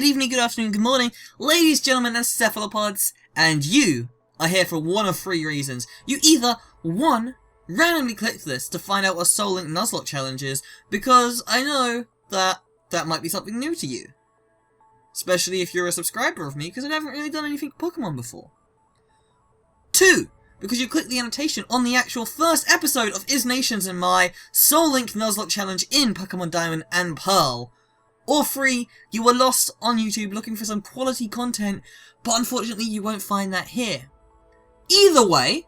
good evening, good afternoon, good morning, ladies, gentlemen, and cephalopods, and you are here for one of three reasons. You either, one, randomly clicked this to find out what Soul-Link Nuzlocke challenge is, because I know that that might be something new to you. Especially if you're a subscriber of me, because I haven't really done anything Pokemon before. Two, because you clicked the annotation on the actual first episode of Is Nations and my Soul-Link Nuzlocke challenge in Pokemon Diamond and Pearl. Or three, you were lost on YouTube looking for some quality content, but unfortunately you won't find that here. Either way,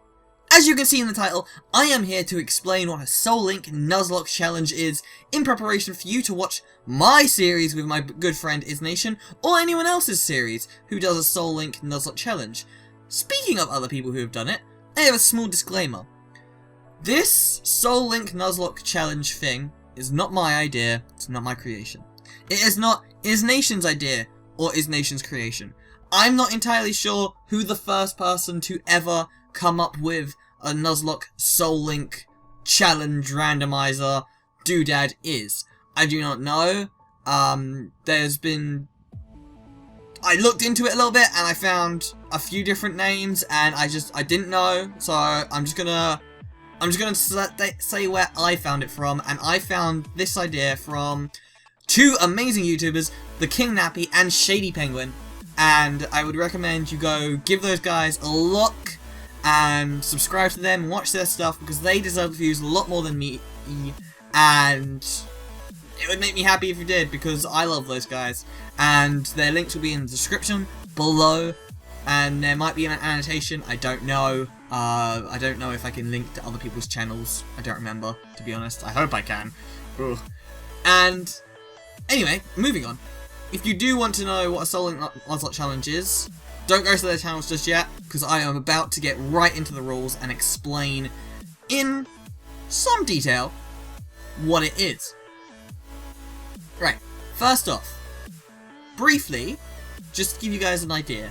as you can see in the title, I am here to explain what a Soul-Link Nuzlocke challenge is in preparation for you to watch my series with my good friend IsNation, or anyone else's series who does a Soul-Link Nuzlocke challenge. Speaking of other people who have done it, I have a small disclaimer. This Soul-Link Nuzlocke challenge thing is not my idea, it's not my creation. It is not IsNation's idea or IsNation's creation. I'm not entirely sure who the first person to ever come up with a Nuzlocke Soul-Link challenge randomizer doodad is. I do not know. There's been... I looked into it a little bit and I found a few different names and I didn't know, so I'm just gonna say where I found it from, and I found this idea from two amazing YouTubers, TheKingNappy and ShadyPenguinn, and I would recommend you go give those guys a look and subscribe to them and watch their stuff because they deserve views a lot more than me, and it would make me happy if you did because I love those guys, and their links will be in the description below, and there might be an annotation. I don't know. I don't know if I can link to other people's channels. I don't remember, to be honest. I hope I can. Ugh. And anyway, moving on. If you do want to know what a Soul-Link Nuzlocke challenge is, don't go to their channels just yet, because I am about to get right into the rules and explain in some detail what it is. Right, first off, briefly, just to give you guys an idea,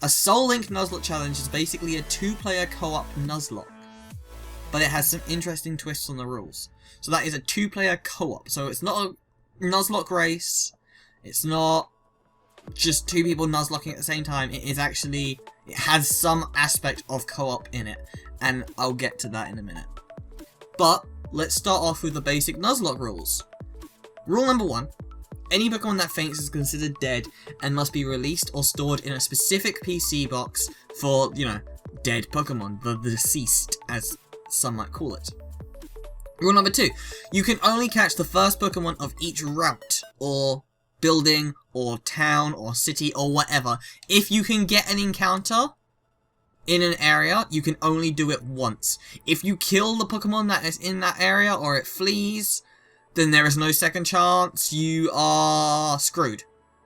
a Soul-Link Nuzlocke challenge is basically a two-player co-op Nuzlocke, but it has some interesting twists on the rules. So that is a two-player co-op, so it's not a Nuzlocke race, it's not just two people Nuzlocking at the same time, it is actually, it has some aspect of co-op in it, and I'll get to that in a minute. But, let's start off with the basic Nuzlocke rules. Rule number 1. Any Pokemon that faints is considered dead and must be released or stored in a specific PC box for, you know, dead Pokemon, the deceased, as some might call it. Rule number 2. You can only catch the first Pokemon of each route, or building, or town, or city, or whatever. If you can get an encounter in an area, you can only do it once. If you kill the Pokemon that is in that area, or it flees, then there is no second chance, you are screwed.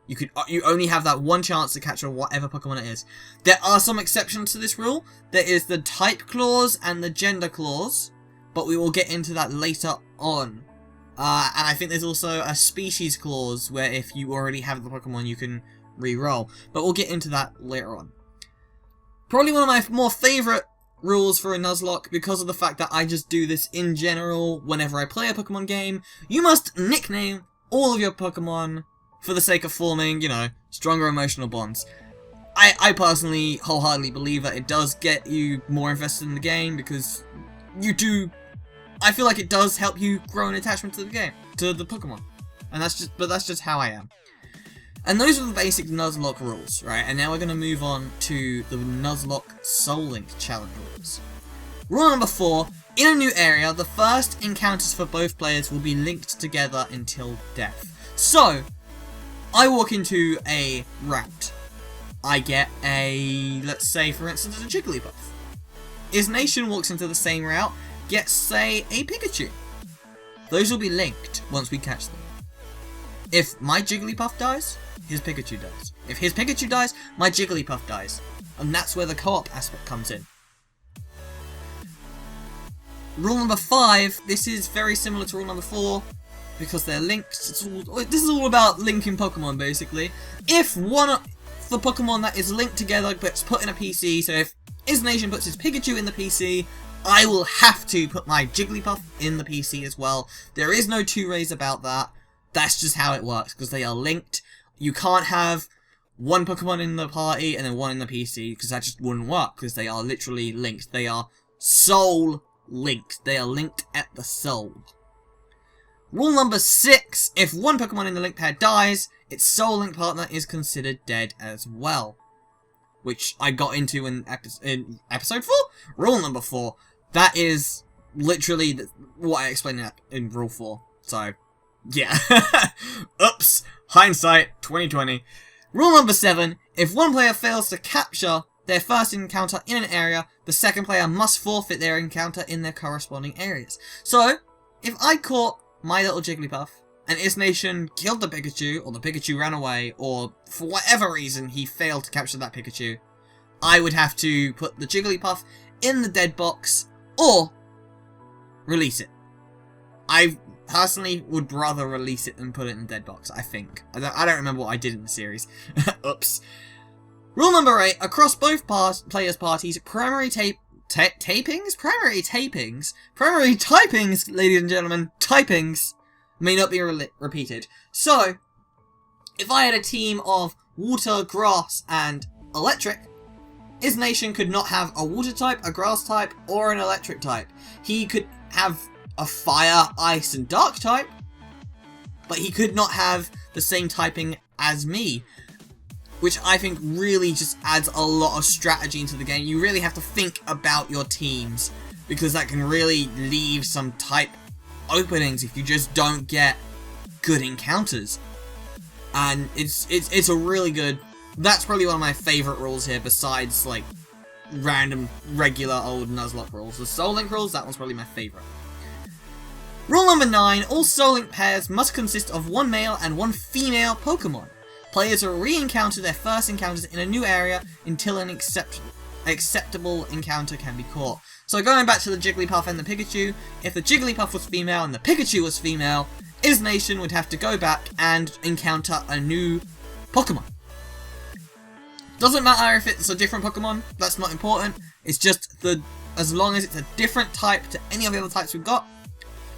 You only have that one chance to catch whatever Pokemon it is. There are some exceptions to this rule. There is the type clause and the gender clause, but we will get into that later on. And I think there's also a species clause where if you already have the Pokemon you can re-roll, but we'll get into that later on. Probably one of my more favourite rules for a Nuzlocke, because of the fact that I just do this in general whenever I play a Pokemon game. You must nickname all of your Pokemon for the sake of forming, you know, stronger emotional bonds. I personally wholeheartedly believe that it does get you more invested in the game, because you do, I feel like it does help you grow an attachment to the game, to the Pokemon. And that's just how I am. And those are the basic Nuzlocke rules, right? And now we're going to move on to the Nuzlocke Soul-Link challenge rules. Rule number 4. In a new area, the first encounters for both players will be linked together until death. So, I walk into a route. I get a, let's say for instance, a Jigglypuff. IsNation walks into the same route, gets, say, a Pikachu. Those will be linked once we catch them. If my Jigglypuff dies, his Pikachu dies. If his Pikachu dies, my Jigglypuff dies. And that's where the co-op aspect comes in. Rule number 5, this is very similar to rule number 4, because they're linked. This is all about linking Pokemon, basically. If one of the Pokemon that is linked together gets put in a PC, so if IsNation puts his Pikachu in the PC, I will have to put my Jigglypuff in the PC as well. There is no two ways about that. That's just how it works, because they are linked. You can't have one Pokemon in the party and then one in the PC, because that just wouldn't work, because they are literally linked. They are soul-linked. They are linked at the soul. Rule number 6, if one Pokemon in the link pair dies, its soul link partner is considered dead as well. Which I got into in episode 4? Rule number 4. That is literally what I explained in rule 4. So, yeah. Oops. Hindsight 2020. Rule number 7. If one player fails to capture their first encounter in an area, the second player must forfeit their encounter in their corresponding areas. So, if I caught my little Jigglypuff, and Nation killed the Pikachu, or the Pikachu ran away, or for whatever reason he failed to capture that Pikachu, I would have to put the Jigglypuff in the dead box, or release it. I personally would rather release it than put it in the dead box, I think. I don't remember what I did in the series. Oops. Rule number 8, across both players' parties, primary typings, ladies and gentlemen, typings, may not be repeated. So, if I had a team of water, grass, and electric, Nation could not have a water type, a grass type, or an electric type. He could have a fire, ice, and dark type, but he could not have the same typing as me, which I think really just adds a lot of strategy into the game. You really have to think about your teams, because that can really leave some type openings if you just don't get good encounters. And it's a really good... That's probably one of my favourite rules here, besides, like, random, regular old Nuzlocke rules. The Soul Link rules, that one's probably my favourite. Rule number 9, all Soul Link pairs must consist of one male and one female Pokemon. Players will re-encounter their first encounters in a new area until an acceptable encounter can be caught. So going back to the Jigglypuff and the Pikachu, if the Jigglypuff was female and the Pikachu was female, Nation would have to go back and encounter a new Pokemon. Doesn't matter if it's a different Pokemon, that's not important. It's just as long as it's a different type to any of the other types we've got,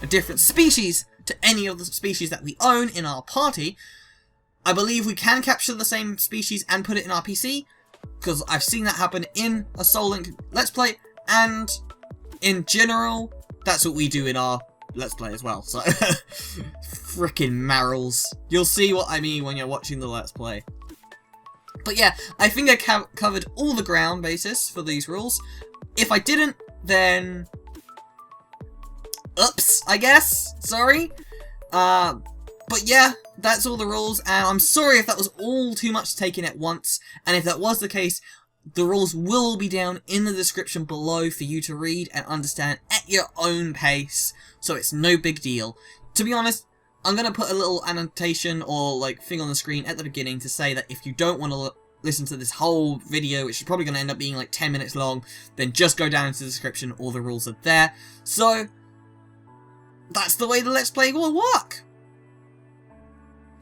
a different species to any of the species that we own in our party. I believe we can capture the same species and put it in our PC, because I've seen that happen in a Soul Link Let's Play, and in general, that's what we do in our Let's Play as well. So, frickin' Marils. You'll see what I mean when you're watching the Let's Play. But yeah, I think I covered all the ground basis for these rules. If I didn't, then... oops, I guess. Sorry. But yeah, that's all the rules, and I'm sorry if that was all too much to take in at once, and if that was the case, the rules will be down in the description below for you to read and understand at your own pace, so it's no big deal. To be honest, I'm going to put a little annotation or like thing on the screen at the beginning to say that if you don't want to listen to this whole video, which is probably going to end up being like 10 minutes long, then just go down into the description, all the rules are there. So, that's the way the Let's Play will work.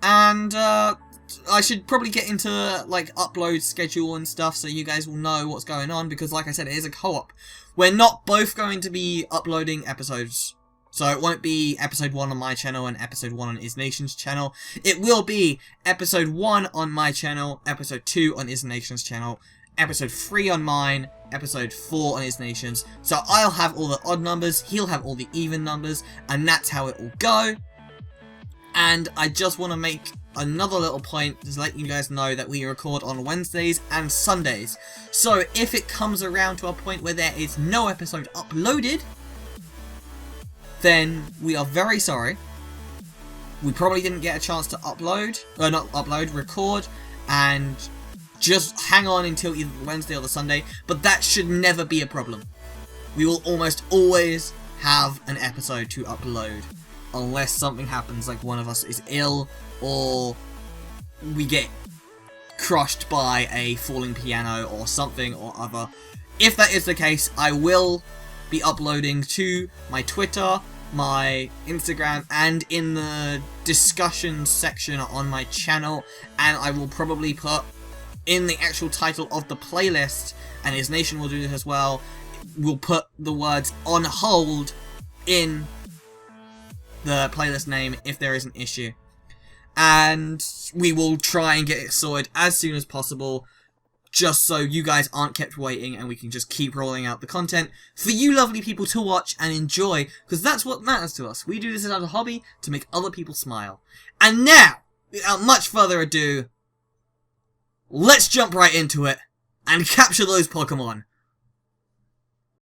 And, I should probably get into, like, upload schedule and stuff so you guys will know what's going on, because, like I said, it is a co-op. We're not both going to be uploading episodes, so it won't be episode 1 on my channel and episode 1 on Nation's channel. It will be episode 1 on my channel, episode 2 on Nation's channel, episode 3 on mine, episode 4 on Nation's. So I'll have all the odd numbers, he'll have all the even numbers, and that's how it will go. And I just want to make another little point to let you guys know that we record on Wednesdays and Sundays. So if it comes around to a point where there is no episode uploaded, then we are very sorry. We probably didn't get a chance to record, and just hang on until either the Wednesday or the Sunday, but that should never be a problem. We will almost always have an episode to upload. Unless something happens, like one of us is ill, or we get crushed by a falling piano or something or other. If that is the case, I will be uploading to my Twitter, my Instagram, and in the discussion section on my channel, and I will probably put in the actual title of the playlist, and Nation will do this as well, we'll put the words "on hold" in the playlist name if there is an issue. and we will try and get it sorted as soon as possible, just so you guys aren't kept waiting and we can just keep rolling out the content for you lovely people to watch and enjoy, because that's what matters to us. We do this as a hobby to make other people smile. And now, without much further ado, let's jump right into it and capture those Pokemon.